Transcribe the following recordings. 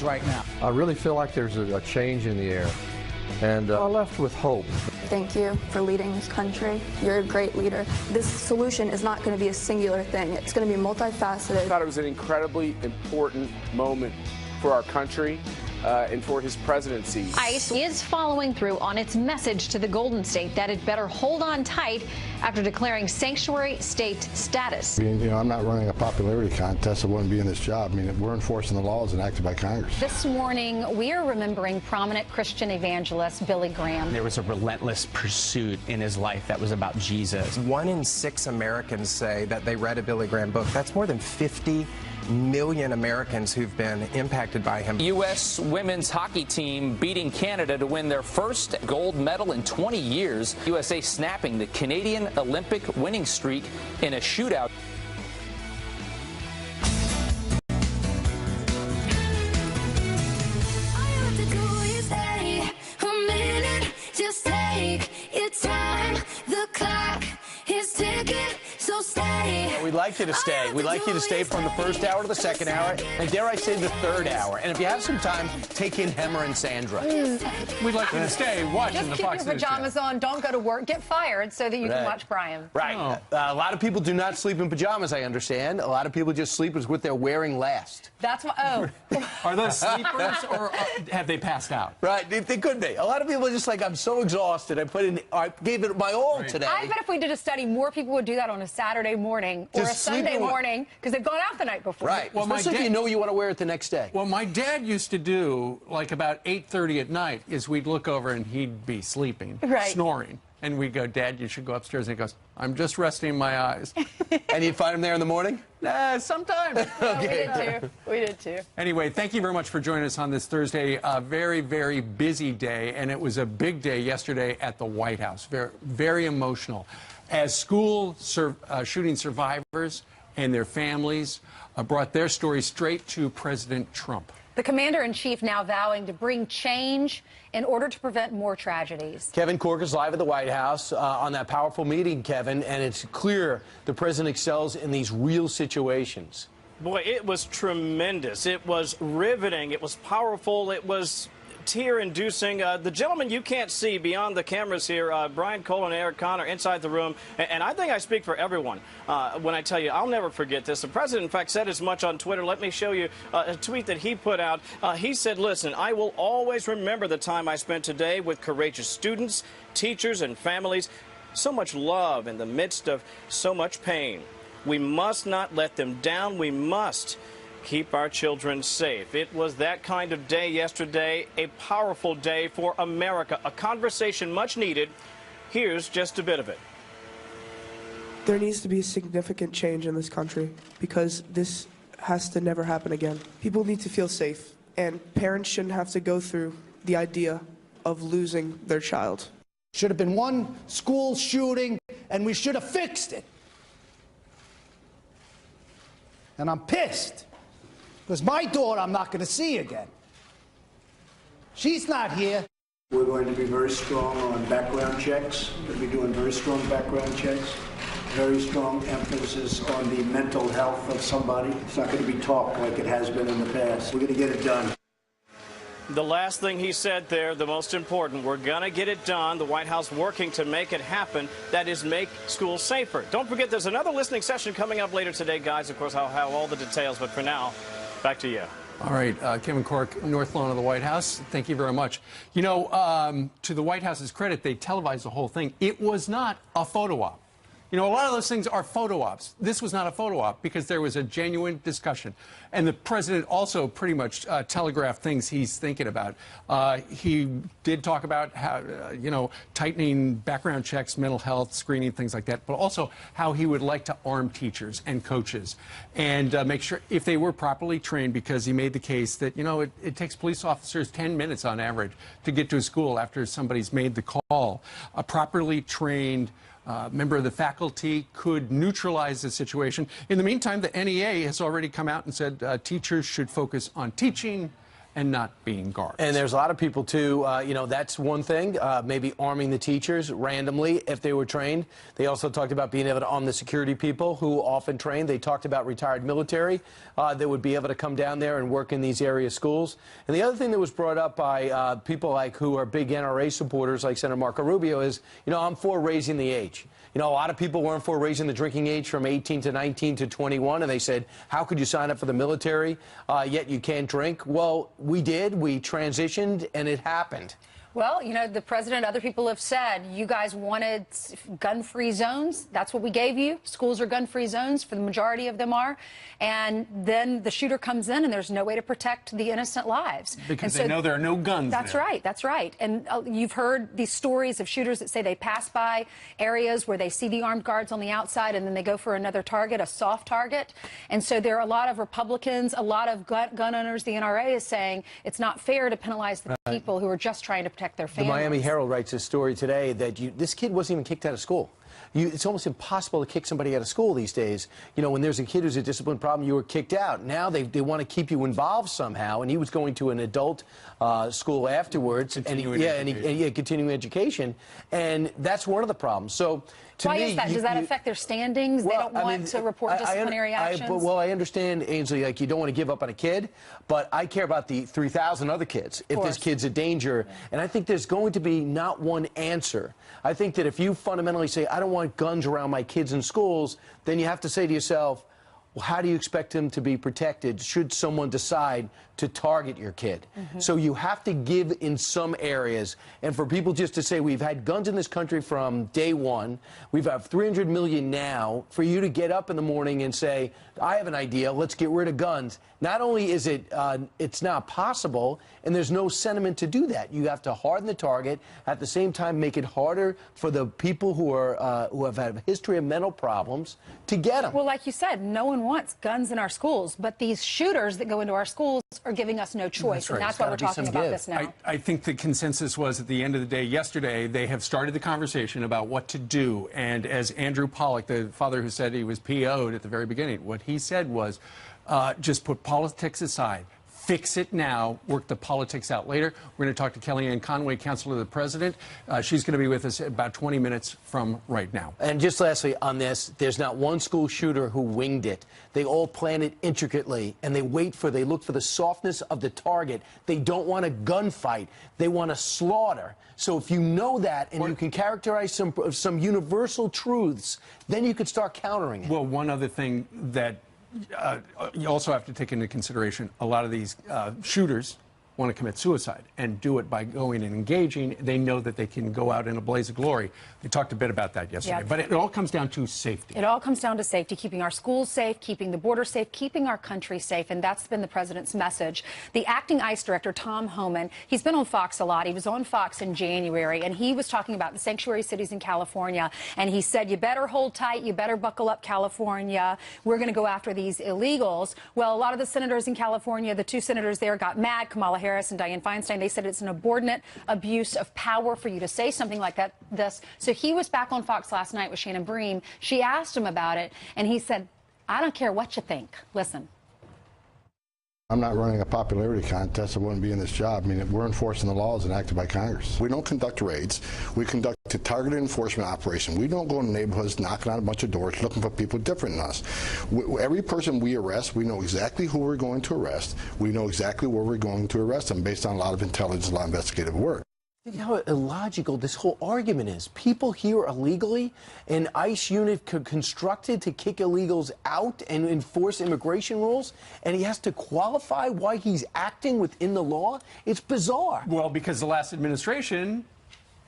right now. I really feel like there's a change in the air, and I left with hope. Thank you for leading this country. You're a great leader. This solution is not going to be a singular thing. It's going to be multifaceted. I thought it was an incredibly important moment for our country and for his presidency. ICE is following through on its message to the Golden State that it better hold on tight after declaring sanctuary state status. I'm not running a popularity contest. I wouldn't be in this job. We're enforcing the laws enacted by Congress. This morning, we are remembering prominent Christian evangelist Billy Graham. There was a relentless pursuit in his life that was about Jesus. 1 in 6 Americans say that they read a Billy Graham book. That's more than 50 million Americans who've been impacted by him. U.S. women's hockey team beating Canada to win their first gold medal in 20 years. USA snapping the Canadian Olympic winning streak in a shootout. Just take your time. The clock is ticking, so stay. We'd like you to stay. We'd like you to stay from the first hour to the second hour, and dare I say the third hour. And if you have some time, take in Hemmer and Sandra. We'd like you to stay watching the Fox Just keep your pajamas on. Don't go to work. Get fired so that you can watch Brian. Right. Oh. A lot of people do not sleep in pajamas, I understand. A lot of people just sleep with what they're wearing last. That's what. Oh. Are those sleepers, or have they passed out? Right. They could be. A lot of people are just like, I'm so exhausted. I gave it my all today. I bet if we did a study, more people would do that on a Saturday morning or Just a Sunday sleeping morning because they've gone out the night before. Right. Well, especially if you know you want to wear it the next day. Well, my dad used to do, like about 8:30 at night, is we'd look over and he'd be sleeping, snoring. And we'd go, Dad, you should go upstairs. And he goes, I'm just resting my eyes. And you'd find him there in the morning? Sometimes. Okay. We did too. Anyway, thank you very much for joining us on this Thursday. A very, very busy day, and it was a big day yesterday at the White House. Very, very emotional. As school shooting survivors and their families brought their story straight to President Trump. The commander-in-chief now vowing to bring change in order to prevent more tragedies. Kevin Corke is live at the White House on that powerful meeting, Kevin, and it's clear the president excels in these real situations. Boy, it was tremendous. It was riveting. It was powerful. It was tear-inducing. The gentleman you can't see beyond the cameras here, Brian Cole and Eric Connor, inside the room, and I think I speak for everyone when I tell you I'll never forget this. The president, in fact, said as much on Twitter. Let me show you a tweet that he put out. He said, listen, I will always remember the time I spent today with courageous students, teachers, and families. So much love in the midst of so much pain. We must not let them down. We must keep our children safe. It was that kind of day yesterday, a powerful day for America, a conversation much needed. Here's just a bit of it. There needs to be a significant change in this country because this has to never happen again. People need to feel safe, and parents shouldn't have to go through the idea of losing their child. Should have been one school shooting, and we should have fixed it. And I'm pissed. Because my daughter I'm not going to see again. She's not here. We're going to be very strong on background checks. We're going to be doing very strong background checks. Very strong emphasis on the mental health of somebody. It's not going to be talk like it has been in the past. We're going to get it done. The last thing he said there, the most important, we're going to get it done. The White House working to make it happen. That is, make schools safer. Don't forget, there's another listening session coming up later today, guys. Of course, I'll have all the details. But for now, back to you. All right, Kevin Corke, North Lawn of the White House. Thank you very much. You know, to the White House's credit, they televised the whole thing. It was not a photo op. You know, a lot of those things are photo ops. This was not a photo op because there was a genuine discussion. And the president also pretty much telegraphed things he's thinking about. He did talk about how, you know, tightening background checks, mental health, screening, things like that, but also how he would like to arm teachers and coaches and make sure if they were properly trained, because he made the case that, you know, it takes police officers 10 minutes on average to get to a school after somebody's made the call. A properly trained member of the faculty could neutralize the situation. In the meantime, the NEA has already come out and said teachers should focus on teaching and not being guards. And there's a lot of people, too, you know, that's one thing, maybe arming the teachers randomly if they were trained. They also talked about being able to arm the security people who often train. They talked about retired military that would be able to come down there and work in these area schools. And the other thing that was brought up by people like who are big NRA supporters like Senator Marco Rubio is, you know, I'm for raising the age. You know, a lot of people weren't for raising the drinking age from 18 to 19 to 21, and they said, how could you sign up for the military, yet you can't drink? Well, we did. We transitioned, and it happened. Well, you know, the president, other people have said, you guys wanted gun-free zones. That's what we gave you. Schools are gun-free zones, for the majority of them are. And then the shooter comes in, and there's no way to protect the innocent lives. Because they know there are no guns That's there. right. That's right. And you've heard these stories of shooters that say they pass by areas where they see the armed guards on the outside, and then they go for another target, a soft target. And so there are a lot of Republicans, a lot of gun owners. The NRA is saying it's not fair to penalize the people who are just trying to protect their families. The Miami Herald writes a story today that this kid wasn't even kicked out of school. It's almost impossible to kick somebody out of school these days. You know, when there's a kid who's a discipline problem, you were kicked out. Now they want to keep you involved somehow, and he was going to an adult school afterwards. Continuing education, and that's one of the problems. So to Why me, is that? Does that affect their standings? They don't want to report disciplinary actions? Well, I understand, Ainsley, like you don't want to give up on a kid, but I care about the 3,000 other kids if this kid's a danger. Yeah. And I think there's going to be not one answer. I think that if you fundamentally say, I don't want guns around my kids in schools, then you have to say to yourself, well, how do you expect him to be protected should someone decide to target your kid? So you have to give in some areas. And for people just to say we've had guns in this country from day one, we've had 300 million now, for you to get up in the morning and say, I have an idea, let's get rid of guns. Not only is it it's not possible, and there's no sentiment to do that. You have to harden the target, at the same time make it harder for the people who are who have had a history of mental problems to get them. Well, like you said, no one wants guns in our schools, but these shooters that go into our schools are giving us no choice, and that's why we're talking about this now. I think the consensus was at the end of the day yesterday, they have started the conversation about what to do, and as Andrew Pollock, the father who said he was PO'd at the very beginning, what he said was, just put politics aside. Fix it now, work the politics out later. We're going to talk to Kellyanne Conway, counselor to the president. She's going to be with us about 20 minutes from right now. And just lastly on this, there's not one school shooter who winged it. They all plan it intricately, and they look for the softness of the target. They don't want a gunfight. They want a slaughter. So if you know that and you can characterize some universal truths, then you could start countering it. Well, one other thing that you also have to take into consideration, a lot of these shooters want to commit suicide and do it by going and engaging. They know that they can go out in a blaze of glory. We talked a bit about that yesterday. Yeah. But it all comes down to safety. It all comes down to safety, keeping our schools safe, keeping the border safe, keeping our country safe, and that's been the president's message. The acting ICE director, Tom Homan, he's been on Fox a lot. He was on Fox in January, and he was talking about the sanctuary cities in California, and he said, you better hold tight, you better buckle up, California. We're going to go after these illegals. Well, a lot of the senators in California, the two senators there got mad, Kamala Harris and Dianne Feinstein. They said it's an inordinate abuse of power for you to say something like that. So he was back on Fox last night with Shannon Bream. She asked him about it, and he said, I don't care what you think. Listen. I'm not running a popularity contest. I wouldn't be in this job. I mean, we're enforcing the laws enacted by Congress. We don't conduct raids. We conduct a targeted enforcement operation. We don't go in neighborhoods knocking on a bunch of doors looking for people different than us. Every person we arrest, we know exactly who we're going to arrest. We know exactly where we're going to arrest them based on a lot of intelligence, a lot of investigative work. Think how illogical this whole argument is. People here illegally, an ICE unit constructed to kick illegals out and enforce immigration rules, and he has to qualify why he's acting within the law? It's bizarre. Well, because the last administration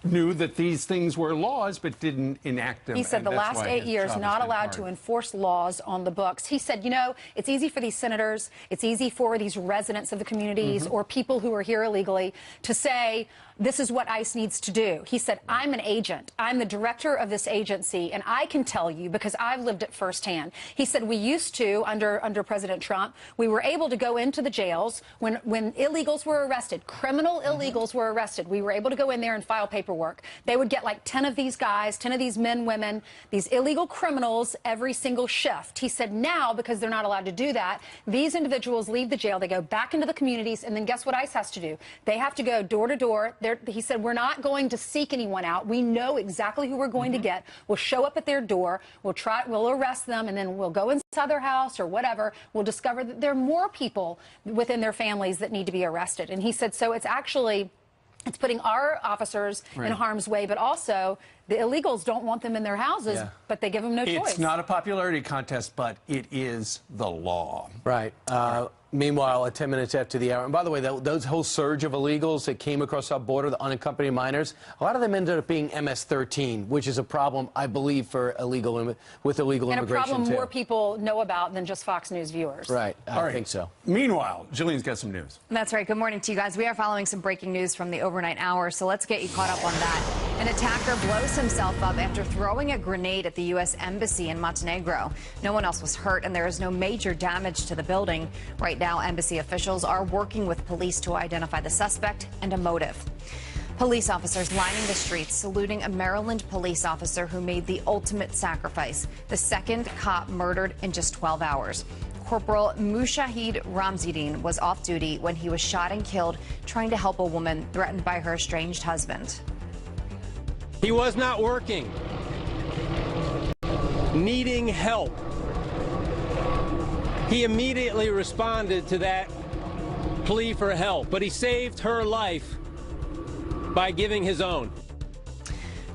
knew that these things were laws but didn't enact them. He said the last 8 years not allowed to enforce laws on the books. He said, you know, it's easy for these senators, it's easy for these residents of the communities or people who are here illegally to say, this is what ICE needs to do. He said, I'm an agent. I'm the director of this agency, and I can tell you because I've lived it firsthand. He said we used to, under President Trump, we were able to go into the jails when illegals were arrested, criminal illegals were arrested. We were able to go in there and file paperwork. paperwork. They would get like 10 of these guys, 10 of these men, women, these illegal criminals every single shift. He said now, because they're not allowed to do that, these individuals leave the jail, they go back into the communities, and then guess what ICE has to do? They have to go door to door. He said, we're not going to seek anyone out. We know exactly who we're going to get. We'll show up at their door, we'll arrest them, and then we'll go inside their house or whatever. We'll discover that there are more people within their families that need to be arrested. And he said, so it's putting our officers in harm's way, but also the illegals don't want them in their houses, but they give them no choice. It's not a popularity contest, but it is the law. Right. Meanwhile, 10 minutes after the hour, and by the way, those whole surge of illegals that came across our border, the unaccompanied minors, a lot of them ended up being MS-13, which is a problem, I believe, for illegal immigration, and a problem too. more people know about than just Fox News viewers. Right. I think so. Meanwhile, Jillian's got some news. That's right. Good morning to you guys. We are following some breaking news from the overnight hour, so let's get you caught up on that. An attacker blows himself up after throwing a grenade at the U.S. Embassy in Montenegro. No one else was hurt, and there is no major damage to the building. Right now, embassy officials are working with police to identify the suspect and a motive. Police officers lining the streets saluting a Maryland police officer who made the ultimate sacrifice, the second cop murdered in just 12 hours. Corporal Mushahid Ramzidin was off duty when he was shot and killed trying to help a woman threatened by her estranged husband. He was not working, needing help. He immediately responded to that plea for help, but he saved her life by giving his own.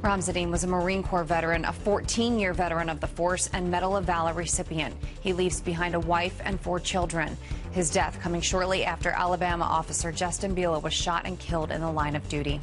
Ramzadeen was a Marine Corps veteran, a 14-year veteran of the force, and Medal of Valor recipient. He leaves behind a wife and 4 children. His death coming shortly after Alabama officer Justin Bila was shot and killed in the line of duty.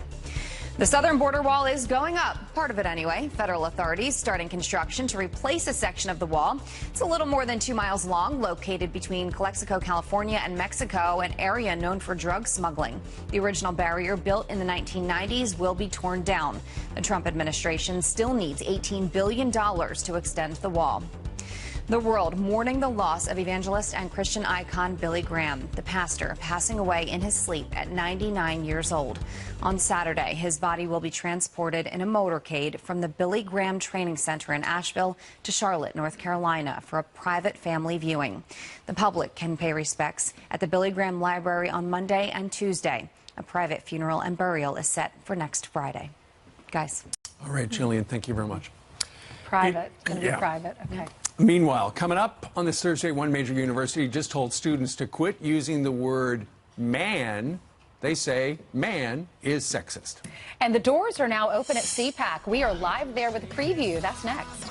The southern border wall is going up, part of it anyway. Federal authorities starting construction to replace a section of the wall. It's a little more than 2 miles long, located between Calexico, California and Mexico, an area known for drug smuggling. The original barrier, built in the 1990s, will be torn down. The Trump administration still needs $18 billion to extend the wall. The world mourning the loss of evangelist and Christian icon Billy Graham, the pastor passing away in his sleep at 99 years old. On Saturday, his body will be transported in a motorcade from the Billy Graham Training Center in Asheville to Charlotte, North Carolina, for a private family viewing. The public can pay respects at the Billy Graham Library on Monday and Tuesday. A private funeral and burial is set for next Friday. Guys. All right, Jillian, thank you very much. Private. Going to be private. Okay. Meanwhile, coming up on this Thursday, one major university just told students to quit using the word man. They say man is sexist. And the doors are now open at CPAC. We are live there with a preview. That's next.